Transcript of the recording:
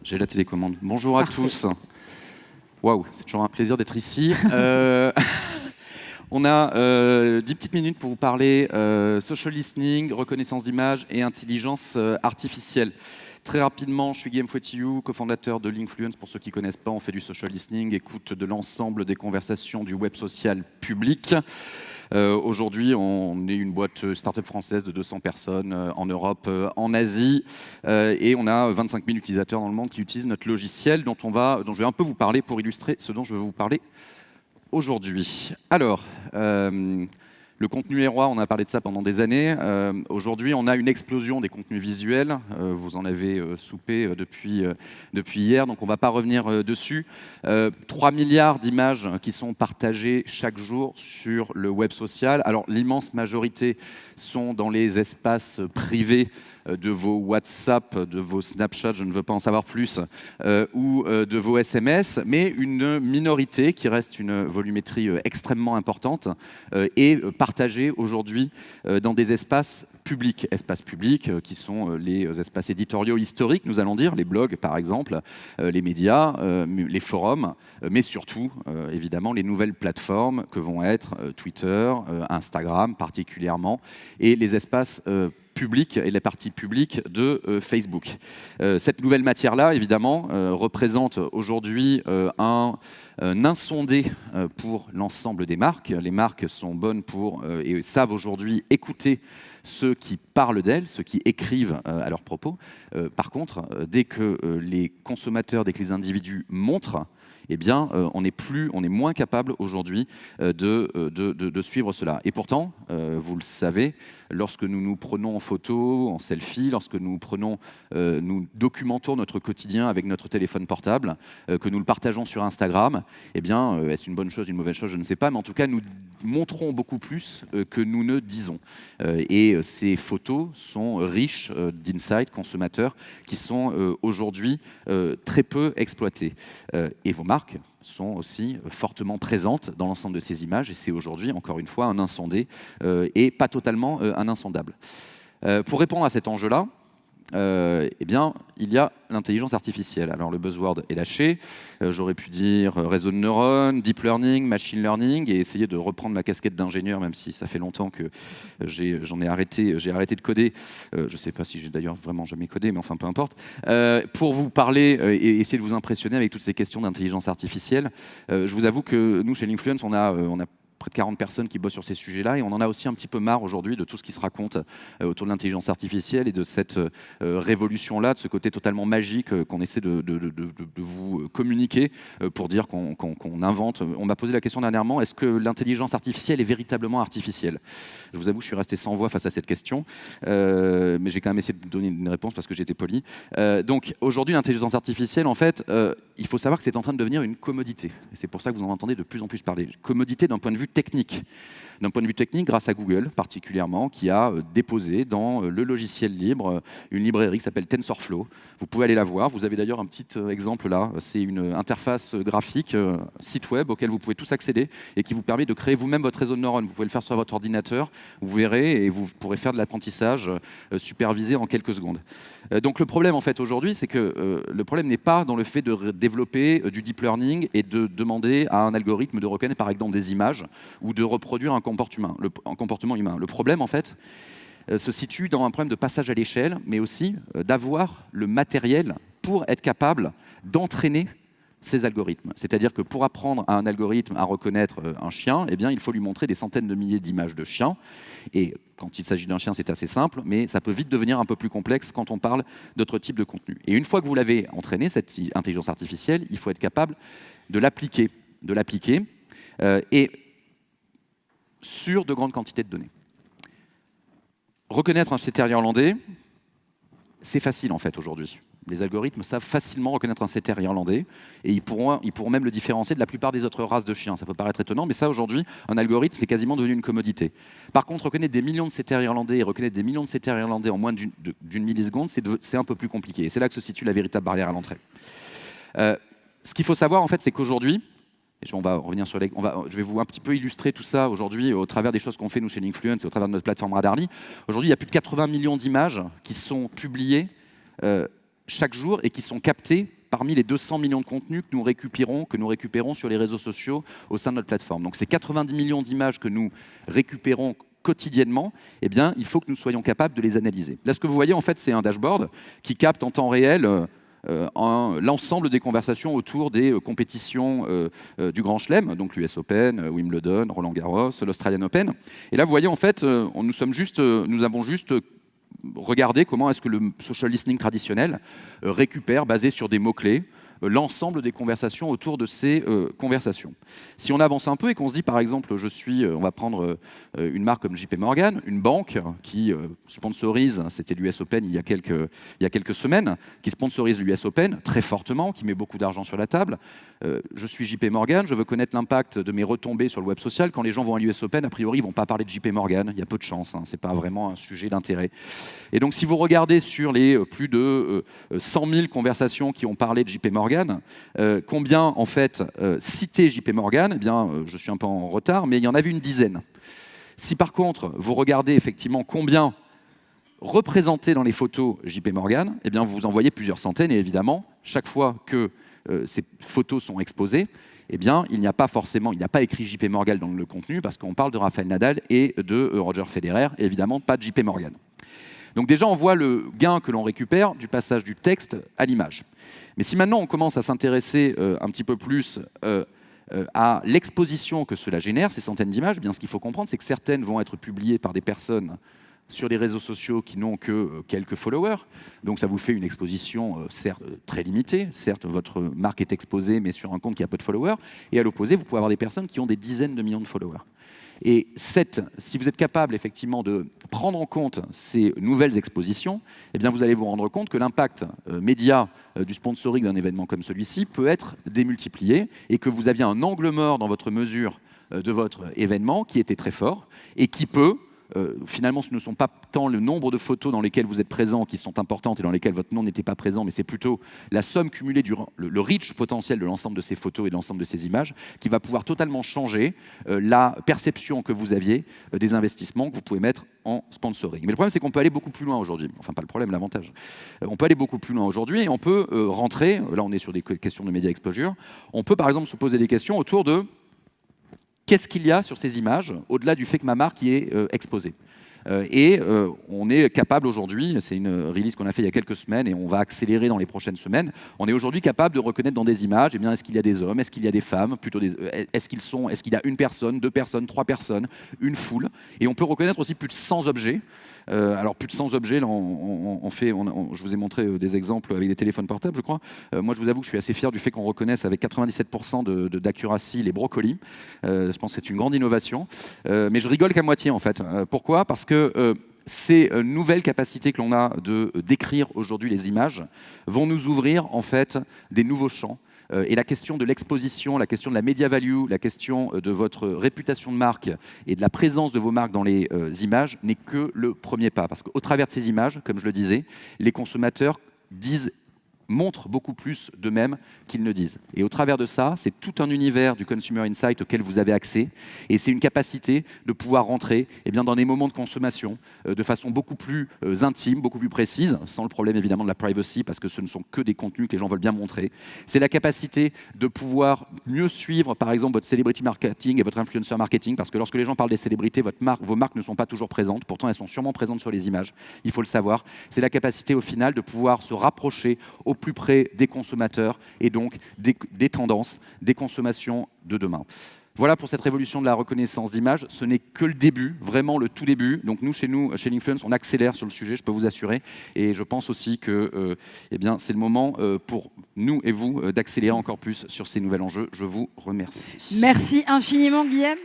J'ai la télécommande. Bonjour à tous. Waouh, c'est toujours un plaisir d'être ici. On a 10 petites minutes pour vous parler social listening, reconnaissance d'image et intelligence artificielle. Très rapidement, je suis Guillaume Fouettillou, cofondateur de Linkfluence. Pour ceux qui ne connaissent pas, on fait du social listening, écoute de l'ensemble des conversations du web social public. Aujourd'hui, on est une boîte start-up française de 200 personnes en Europe, en Asie, et on a 25 000 utilisateurs dans le monde qui utilisent notre logiciel dont je vais un peu vous parler pour illustrer ce dont je veux vous parler aujourd'hui. Alors, le contenu est roi, on a parlé de ça pendant des années. Aujourd'hui, on a une explosion des contenus visuels. Vous en avez soupé depuis hier, donc on ne va pas revenir dessus. 3 milliards d'images qui sont partagées chaque jour sur le web social. Alors, l'immense majorité sont dans les espaces privés de vos WhatsApp, de vos Snapchat, je ne veux pas en savoir plus, ou de vos SMS, mais une minorité qui reste une volumétrie extrêmement importante est partagée aujourd'hui dans des espaces publics. Espaces publics qui sont les espaces éditoriaux historiques, nous allons dire, les blogs par exemple, les médias, les forums, mais surtout, évidemment, les nouvelles plateformes que vont être Twitter, Instagram particulièrement, et les espaces public et les parties publiques de Facebook. Cette nouvelle matière-là, évidemment, représente aujourd'hui un insondé pour l'ensemble des marques. Les marques sont bonnes pour et savent aujourd'hui écouter ceux qui parlent d'elles, ceux qui écrivent à leur propos. Par contre, dès que les consommateurs, dès que les individus montrent, eh bien, on est moins capable aujourd'hui de suivre cela. Et pourtant, vous le savez, lorsque nous nous prenons en photo, en selfie, lorsque nous documentons notre quotidien avec notre téléphone portable, que nous le partageons sur Instagram, eh bien, est-ce une bonne chose, une mauvaise chose, je ne sais pas, mais en tout cas, nous montrons beaucoup plus que nous ne disons. Et ces photos sont riches d'insights consommateurs qui sont aujourd'hui très peu exploités. Et vos marques sont aussi fortement présentes dans l'ensemble de ces images, et c'est aujourd'hui, encore une fois, un insondé, et pas totalement un insondable. Pour répondre à cet enjeu-là, eh bien, il y a l'intelligence artificielle. Alors, le buzzword est lâché. J'aurais pu dire réseau de neurones, deep learning, machine learning, et essayer de reprendre ma casquette d'ingénieur, même si ça fait longtemps que j'ai arrêté de coder. Je ne sais pas si j'ai d'ailleurs vraiment jamais codé, mais enfin, peu importe. Pour vous parler et essayer de vous impressionner avec toutes ces questions d'intelligence artificielle, je vous avoue que nous, chez Linkfluence, on a près de 40 personnes qui bossent sur ces sujets-là, et on en a aussi un petit peu marre aujourd'hui de tout ce qui se raconte autour de l'intelligence artificielle et de cette révolution-là, de ce côté totalement magique qu'on essaie de vous communiquer pour dire qu'on invente. On m'a posé la question dernièrement, est-ce que l'intelligence artificielle est véritablement artificielle? Je vous avoue, je suis resté sans voix face à cette question, mais j'ai quand même essayé de donner une réponse parce que j'étais poli. Donc aujourd'hui, l'intelligence artificielle, en fait, il faut savoir que c'est en train de devenir une commodité. Et c'est pour ça que vous en entendez de plus en plus parler. Commodité d'un point de vue technique. D'un point de vue technique, grâce à Google particulièrement, qui a déposé dans le logiciel libre une librairie qui s'appelle TensorFlow. Vous pouvez aller la voir. Vous avez d'ailleurs un petit exemple là. C'est une interface graphique, site web auquel vous pouvez tous accéder et qui vous permet de créer vous-même votre réseau de neurones. Vous pouvez le faire sur votre ordinateur, vous verrez, et vous pourrez faire de l'apprentissage supervisé en quelques secondes. Donc le problème en fait aujourd'hui, c'est que le problème n'est pas dans le fait de développer du deep learning et de demander à un algorithme de reconnaître par exemple des images ou de reproduire un comportement humain. Le problème en fait se situe dans un problème de passage à l'échelle, mais aussi d'avoir le matériel pour être capable d'entraîner ces algorithmes. C'est-à-dire que pour apprendre à un algorithme à reconnaître un chien, eh bien, il faut lui montrer des centaines de milliers d'images de chiens. Et quand il s'agit d'un chien, c'est assez simple, mais ça peut vite devenir un peu plus complexe quand on parle d'autres types de contenu. Et une fois que vous l'avez entraîné, cette intelligence artificielle, il faut être capable de l'appliquer, et sur de grandes quantités de données. Reconnaître un setter irlandais, c'est facile en fait aujourd'hui. Les algorithmes savent facilement reconnaître un setter irlandais et ils pourront même le différencier de la plupart des autres races de chiens. Ça peut paraître étonnant, mais ça aujourd'hui, un algorithme, c'est quasiment devenu une commodité. Par contre, reconnaître des millions de setters irlandais et reconnaître des millions de setters irlandais en moins d'une milliseconde, c'est un peu plus compliqué. Et c'est là que se situe la véritable barrière à l'entrée. Ce qu'il faut savoir en fait, c'est qu'aujourd'hui, on va revenir sur je vais vous un petit peu illustrer tout ça aujourd'hui au travers des choses qu'on fait nous chez Linkfluence et au travers de notre plateforme Radarly. Aujourd'hui, il y a plus de 80 millions d'images qui sont publiées chaque jour et qui sont captées parmi les 200 millions de contenus que nous récupérons sur les réseaux sociaux au sein de notre plateforme. Donc ces 90 millions d'images que nous récupérons quotidiennement, eh bien, il faut que nous soyons capables de les analyser. Là, ce que vous voyez, en fait, c'est un dashboard qui capte en temps réel l'ensemble des conversations autour des compétitions du Grand Chelem, donc l'US Open, Wimbledon, Roland Garros, l'Australian Open. Et là, vous voyez, en fait, nous avons juste regardé comment est-ce que le social listening traditionnel récupère, basé sur des mots-clés, l'ensemble des conversations autour de ces conversations. Si on avance un peu et qu'on se dit, par exemple, on va prendre une marque comme JP Morgan, une banque qui sponsorise, c'était l'US Open il y a quelques semaines, qui sponsorise l'US Open très fortement, qui met beaucoup d'argent sur la table. Je suis JP Morgan, je veux connaître l'impact de mes retombées sur le web social. Quand les gens vont à l'US Open, a priori, ils ne vont pas parler de JP Morgan, il y a peu de chance, ce n'est pas vraiment un sujet d'intérêt. Et donc, si vous regardez sur les plus de 100 000 conversations qui ont parlé de JP Morgan, combien en fait citaient JP Morgan, eh bien, je suis un peu en retard, mais il y en avait une dizaine. Si par contre, vous regardez effectivement combien représentait dans les photos JP Morgan, eh bien, vous en voyez plusieurs centaines, et évidemment, chaque fois que ces photos sont exposées, eh bien, il n'y a pas écrit JP Morgan dans le contenu, parce qu'on parle de Rafael Nadal et de Roger Federer, et évidemment pas de JP Morgan. Donc déjà, on voit le gain que l'on récupère du passage du texte à l'image. Mais si maintenant on commence à s'intéresser un petit peu plus à l'exposition que cela génère, ces centaines d'images, eh bien, ce qu'il faut comprendre, c'est que certaines vont être publiées par des personnes sur les réseaux sociaux qui n'ont que quelques followers. Donc ça vous fait une exposition certes très limitée. Certes, votre marque est exposée, mais sur un compte qui a peu de followers. Et à l'opposé, vous pouvez avoir des personnes qui ont des dizaines de millions de followers. Et si vous êtes capable effectivement de prendre en compte ces nouvelles expositions, eh bien vous allez vous rendre compte que l'impact média du sponsoring d'un événement comme celui-ci peut être démultiplié et que vous aviez un angle mort dans votre mesure de votre événement qui était très fort et qui peut finalement, ce ne sont pas tant le nombre de photos dans lesquelles vous êtes présent qui sont importantes et dans lesquelles votre nom n'était pas présent, mais c'est plutôt la somme cumulée le reach potentiel de l'ensemble de ces photos et de l'ensemble de ces images qui va pouvoir totalement changer la perception que vous aviez des investissements que vous pouvez mettre en sponsoring. Mais le problème, c'est qu'on peut aller beaucoup plus loin aujourd'hui. Enfin, pas le problème, l'avantage. On peut aller beaucoup plus loin aujourd'hui et on peut rentrer, là on est sur des questions de média exposure, on peut par exemple se poser des questions autour de qu'est-ce qu'il y a sur ces images, au-delà du fait que ma marque y est exposée. On est capable aujourd'hui, c'est une release qu'on a fait il y a quelques semaines et on va accélérer dans les prochaines semaines, on est aujourd'hui capable de reconnaître dans des images, eh bien, est-ce qu'il y a des hommes, est-ce qu'il y a des femmes, est-ce qu'il y a une personne, deux personnes, trois personnes, une foule, et on peut reconnaître aussi plus de 100 objets. Alors plus de 100 objets, là, je vous ai montré des exemples avec des téléphones portables, je crois. Moi, je vous avoue que je suis assez fier du fait qu'on reconnaisse avec 97% d'accuracy les brocolis. Je pense que c'est une grande innovation. Mais je rigole qu'à moitié, en fait. Pourquoi ? Parce que ces nouvelles capacités que l'on a de décrire aujourd'hui les images vont nous ouvrir, en fait, des nouveaux champs. Et la question de l'exposition, la question de la media value, la question de votre réputation de marque et de la présence de vos marques dans les images n'est que le premier pas. Parce qu'au travers de ces images, comme je le disais, les consommateurs montrent beaucoup plus d'eux-mêmes qu'ils ne disent. Et au travers de ça, c'est tout un univers du Consumer Insight auquel vous avez accès, et c'est une capacité de pouvoir rentrer dans des moments de consommation de façon beaucoup plus intime, beaucoup plus précise, sans le problème évidemment de la privacy, parce que ce ne sont que des contenus que les gens veulent bien montrer. C'est la capacité de pouvoir mieux suivre, par exemple, votre celebrity marketing et votre influencer marketing, parce que lorsque les gens parlent des célébrités, vos marques ne sont pas toujours présentes, pourtant elles sont sûrement présentes sur les images, il faut le savoir. C'est la capacité au final de pouvoir se rapprocher au plus près des consommateurs et donc des tendances, des consommations de demain. Voilà pour cette révolution de la reconnaissance d'image. Ce n'est que le début, vraiment le tout début. Donc chez Linkfluence, on accélère sur le sujet, je peux vous assurer. Et je pense aussi que c'est le moment pour nous et vous d'accélérer encore plus sur ces nouveaux enjeux. Je vous remercie. Merci infiniment, Guillaume.